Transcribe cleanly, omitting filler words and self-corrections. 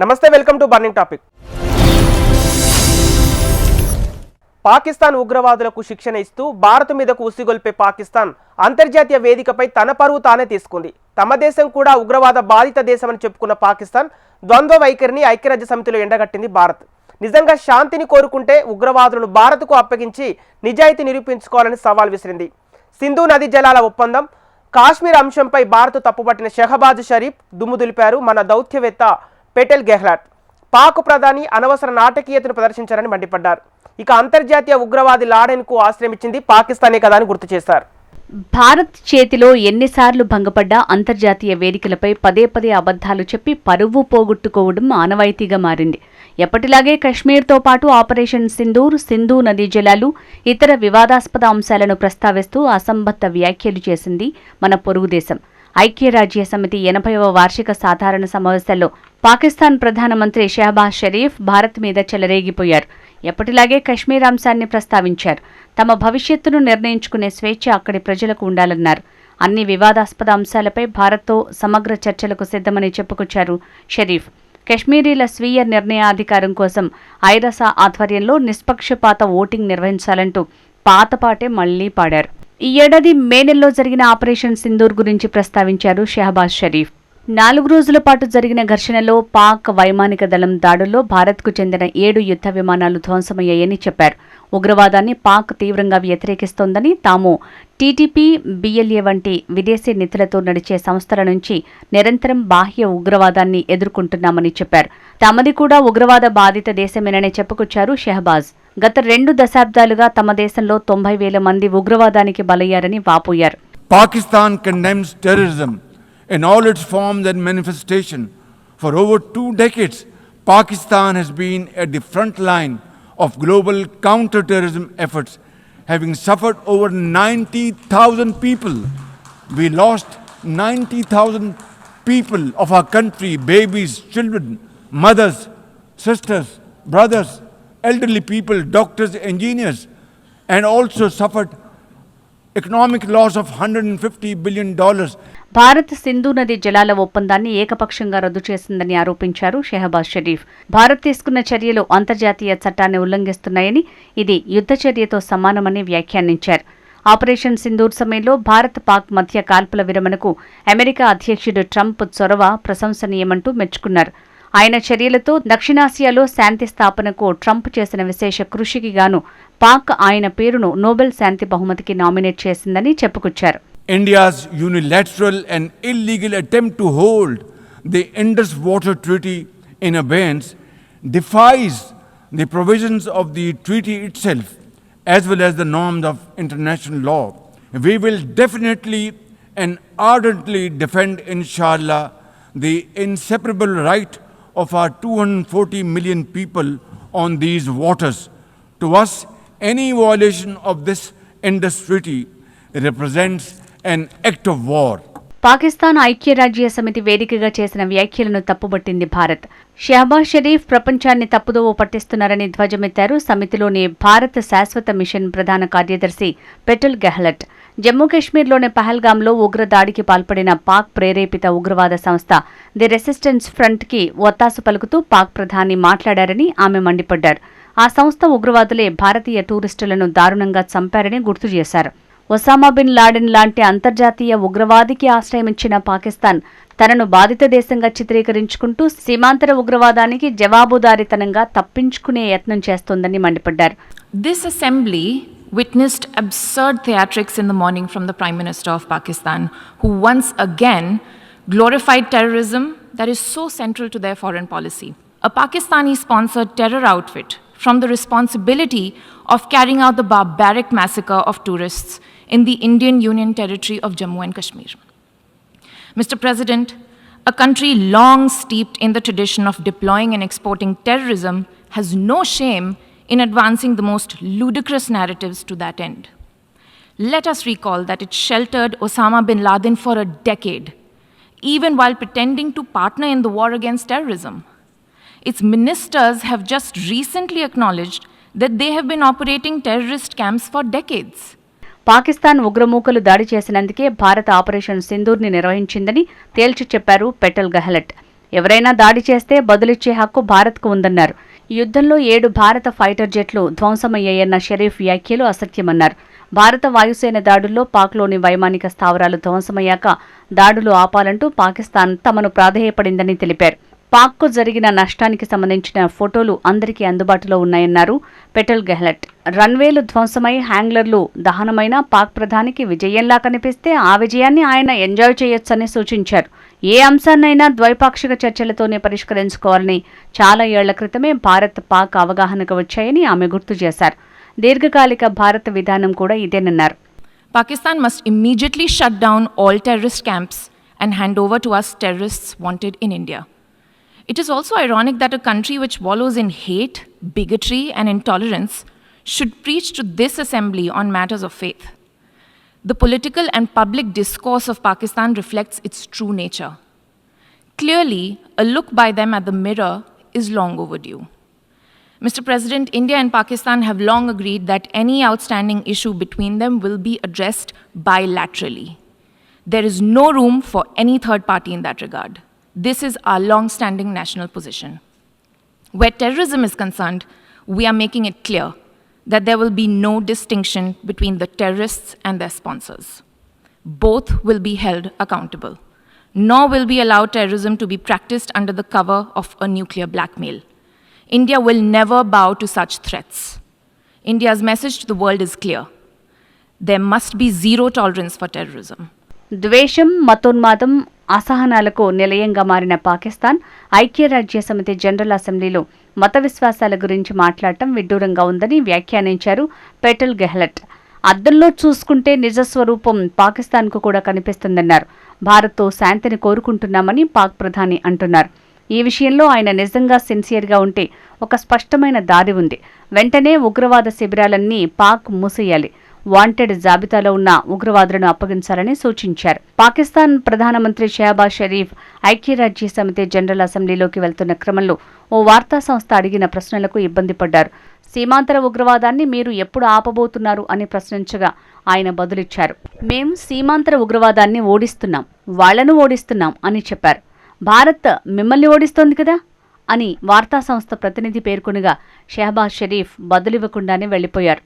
నమస్తే, welcome to burning topic. Pakistan ఉగ్రవాదులకు శిక్షణ ఇస్తూ భారత్ మీదకు ఉసిగొల్పే పాకిస్తాన్ అంతర్జాతీయ వేదికపై తన పరువు తానే తీసుకుంది. తమ దేశం కూడా ఉగ్రవాద బాధిత దేశమని చెప్పుకున్న పాకిస్తాన్ ద్వంద్వ వైఖరిని ఐక్యరాజ్య సమితిలో ఎండగట్టింది భారత్. నిజంగా శాంతిని కోరుకుంటే ఉగ్రవాదులను భారత్కు అప్పగించి నిజాయితీ నిరూపించుకోవాలని సవాల్ విసిరింది. సింధు నదీ జలాల ఒప్పందం, కాశ్మీర్ అంశంపై భారత్ తప్పుపట్టిన షహబాజ్ షరీఫ్ దుమ్ము దులిపారు మన దౌత్యవేత్త పెటెల్ గెహ్లాట్. పాక్ ప్రధాని అనవసర నాటకీయతను ప్రదర్శించారని మండిపడ్డారు. ఇక అంతర్జాతీయ ఉగ్రవాది లాడెన్కు ఆశ్రయించింది పాకిస్తానే కదా అని గుర్తు చేశారు. భారత్ చేతిలో ఎన్నిసార్లు భంగపడ్డా అంతర్జాతీయ వేదికలపై పదే పదే అబద్ధాలు చెప్పి పరువు పోగొట్టుకోవడం ఆనవాయితీగా మారింది. ఎప్పటిలాగే కశ్మీర్తో పాటు ఆపరేషన్ సింధూర్, సింధు నదీ జలాలు, ఇతర వివాదాస్పద అంశాలను ప్రస్తావిస్తూ అసంబద్ధ వ్యాఖ్యలు చేసింది మన పొరుగు దేశం. ఐక్యరాజ్య సమితి 80వ వార్షిక సాధారణ సమావేశాల్లో పాకిస్తాన్ ప్రధానమంత్రి షహబాజ్ షరీఫ్ భారత్ మీద చెలరేగిపోయారు. ఎప్పటిలాగే కశ్మీర్ అంశాన్ని ప్రస్తావించారు. తమ భవిష్యత్తును నిర్ణయించుకునే స్వేచ్ఛ అక్కడి ప్రజలకు ఉండాలన్నారు. అన్ని వివాదాస్పద అంశాలపై భారత్తో సమగ్ర చర్చలకు సిద్ధమని చెప్పుకొచ్చారు షరీఫ్. కశ్మీరీల స్వీయ నిర్ణయాధికారం కోసం ఐరస ఆధ్వర్యంలో నిష్పక్షపాత ఓటింగ్ నిర్వహించాలంటూ పాతపాటే మళ్లీ పాడారు. ఈ ఏడాది మే నెలలో జరిగిన ఆపరేషన్ సింధూర్ గురించి ప్రస్తావించారు షహబాజ్ షరీఫ్. 4 రోజుల పాటు జరిగిన ఘర్షణలో పాక్ వైమానిక దళం దాడుల్లో భారత్కు చెందిన 7 యుద్ధ విమానాలు ధ్వంసమయ్యాయని చెప్పారు. ఉగ్రవాదాన్ని పాక్ తీవ్రంగా వ్యతిరేకిస్తోందని, తాము టీటీపీ, బిఎల్ఏ వంటి విదేశీ నిధులతో నడిచే సంస్థల నుంచి నిరంతరం బాహ్య ఉగ్రవాదాన్ని ఎదుర్కొంటున్నామని చెప్పారు. తమది కూడా ఉగ్రవాద బాధిత దేశమేనని చెప్పుకొచ్చారు షహబాజ్. గత 2 దశాబ్దాలుగా తమ దేశంలో 90,000 మంది ఉగ్రవాదానికి బలయ్యారని వాపోయారు. Pakistan condemns terrorism in all its forms and manifestation. For over 2 decades, Pakistan has been at the front line of global counter-terrorism efforts, having suffered over 90,000 people. We lost 90,000 people of our country, babies, children, mothers, sisters, brothers, elderly people, doctors, engineers, and also suffered economic loss of $150 billion. Bharat Sindhu నది జలాల ఒప్పందాన్ని ఏకపక్షంగా రద్దు చేసిందని ఆరోపించారు షహబాజ్ షరీఫ్. భారత్ తీసుకున్న చర్యలు అంతర్జాతీయ చట్టాన్ని ఉల్లంఘిస్తున్నాయని, ఇది యుద్ధ చర్యతో సమానమని వ్యాఖ్యానించారు. ఆపరేషన్ సింధూర్ సమయంలో భారత్ పాక్ మధ్య కాల్పుల విరమణకు అమెరికా అధ్యక్షుడు ట్రంప్ చొరవ ప్రశంసనీయమంటూ మెచ్చుకున్నారు. ఆయన చర్యలతో దక్షిణాసియాలో శాంతి స్థాపనకు ట్రంప్ చేసిన విశేష కృషికి గాను పాక్ ఆయన పేరును నోబెల్ శాంతి బహుమతికి నామినేట్ చేసిందని చెప్పుకొచ్చారు. India's unilateral and illegal attempt to hold the Indus Water Treaty in abeyance defies the provisions of the treaty itself as well as the norms of international law. We will definitely and ardently defend, inshallah, the inseparable right of our 240 million people on these waters. To us, any violation of this Indus Treaty represents an act of war. Pakistan ఐక్యరాజ్య సమితి వేదికగా చేసిన వ్యాఖ్యలను తప్పుబట్టింది భారత్. షహబాజ్ షరీఫ్ ప్రపంచాన్ని తప్పుదోవ పట్టిస్తున్నారని ధ్వజమెత్తారు సమితిలోని భారత శాశ్వత మిషన్ ప్రధాన కార్యదర్శి పెటెల్ గెహ్లాట్. జమ్మూ కశ్మీర్లోని పహల్గాంలో ఉగ్రదాడికి పాల్పడిన పాక్ ప్రేరేపిత ఉగ్రవాద సంస్థ ది రెసిస్టెన్స్ ఫ్రంట్కి ఒత్తాసు పలుకుతూ పాక్ ప్రధాని మాట్లాడారని ఆమె మండిపడ్డారు. ఆ సంస్థ ఉగ్రవాదులే భారతీయ టూరిస్టులను దారుణంగా చంపారని గుర్తు చేశారు. ఒసామా బిన్ లాడెన్ లాంటి అంతర్జాతీయ ఉగ్రవాదికి ఆశ్రయమిచ్చిన పాకిస్తాన్ తనను బాధిత దేశంగా చిత్రీకరించుకుంటూ సీమాంతర ఉగ్రవాదానికి జవాబుదారీతనంగా తప్పించుకునే యత్నం చేస్తోందని మండిపడ్డారు. This assembly witnessed absurd theatrics in the morning from the Prime Minister of Pakistan, who once again glorified terrorism that is so central to their foreign policy. A Pakistani-sponsored terror outfit from the responsibility of carrying out the barbaric massacre of tourists in the Indian Union territory of Jammu and Kashmir. Mr. President, a country long steeped in the tradition of deploying and exporting terrorism has no shame in advancing the most ludicrous narratives to that end. Let us recall that it sheltered Osama bin Laden for a decade, even while pretending to partner in the war against terrorism. Its ministers have just recently acknowledged that they have been operating terrorist camps for decades. Pakistan ఉగ్రమూకలు దాడి చేసినందుకే Bharat operation సింధూర్ని నిర్వహించిందని తేల్చి చెప్పారు పెటెల్ గెహ్లాట్. ఎవరైనా దాడి చేస్తే బదులిచ్చే హక్కు భారత్కు ఉందన్నారు. ఈ యుద్ధంలో 7 భారత ఫైటర్ జెట్లు ధ్వంసమయ్యాయన్న షరీఫ్ వ్యాఖ్యలు అసత్యమన్నారు. భారత వాయుసేన దాడుల్లో పాక్లోని వైమానిక స్థావరాలు ధ్వంసమయ్యాక దాడులు ఆపాలంటూ పాకిస్తాన్ తమను ప్రాధేయపడిందని తెలిపారు. పాక్కు జరిగిన నష్టానికి సంబంధించిన ఫోటోలు అందరికీ అందుబాటులో ఉన్నాయన్నారు పెటల్ గెహ్లట్. రన్వేలు ధ్వంసమై హ్యాంగ్లర్లు దహనమైన పాక్ ప్రధానికి విజయంలా కనిపిస్తే ఆ విజయాన్ని ఆయన ఎంజాయ్ చేయొచ్చని సూచించారు. ఏ అంశాన్నైనా ద్వైపాక్షిక చర్చలతోనే పరిష్కరించుకోవాలని చాలా ఏళ్ల క్రితమే భారత్ పాక్ అవగాహనకు వచ్చాయని ఆమె గుర్తు చేశారు. దీర్ఘకాలిక భారత విధానం కూడా ఇదేనన్నారు. Pakistan must immediately shut down all terrorist camps and hand over to us terrorists wanted in India. It is also ironic that a country which wallows in hate, bigotry, and intolerance should preach to this assembly on matters of faith. The political and public discourse of Pakistan reflects its true nature. Clearly, a look by them at the mirror is long overdue. Mr. President, India and Pakistan have long agreed that any outstanding issue between them will be addressed bilaterally. There is no room for any third party in that regard. This is our long-standing national position. Where terrorism is concerned, we are making it clear that there will be no distinction between the terrorists and their sponsors. Both will be held accountable. Nor will we allow terrorism to be practiced under the cover of a nuclear blackmail. India will never bow to such threats. India's message to the world is clear. There must be zero tolerance for terrorism. ద్వేషం, మతోన్మాదం, అసహనాలకు నిలయంగా మారిన పాకిస్తాన్ ఐక్యరాజ్యసమితి general అసెంబ్లీలో మత విశ్వాసాల గురించి మాట్లాడటం విడ్డూరంగా ఉందని వ్యాఖ్యానించారు పెటల్ గెహ్లట్. అద్దంలో చూసుకుంటే నిజస్వరూపం పాకిస్తాన్కు కూడా కనిపిస్తుందన్నారు. భారత్తో శాంతిని కోరుకుంటున్నామని పాక్ ప్రధాని అంటున్నారు. ఈ విషయంలో ఆయన నిజంగా సిన్సియర్గా ఉంటే ఒక స్పష్టమైన దారి ఉంది. వెంటనే ఉగ్రవాద శిబిరాలన్నీ పాక్ మూసేయాలి. వాంటెడ్ జాబితాలో ఉన్న ఉగ్రవాదులను అప్పగించాలని సూచించారు. పాకిస్తాన్ ప్రధానమంత్రి షహబాజ్ షరీఫ్ ఐక్యరాజ్య సమితి జనరల్ అసెంబ్లీలోకి వెళ్తున్న క్రమంలో ఓ వార్తా సంస్థ అడిగిన ప్రశ్నలకు ఇబ్బంది పడ్డారు. సీమాంతర ఉగ్రవాదాన్ని మీరు ఎప్పుడు ఆపబోతున్నారు అని ప్రశ్నించగా ఆయన బదులిచ్చారు. మేం సీమాంతర ఉగ్రవాదాన్ని ఓడిస్తున్నాం, వాళ్లను ఓడిస్తున్నాం అని చెప్పారు. భారత్ మిమ్మల్ని ఓడిస్తోంది కదా అని వార్తా సంస్థ ప్రతినిధి పేర్కొనగా షహబాజ్ షరీఫ్ బదులివ్వకుండానే వెళ్లిపోయారు.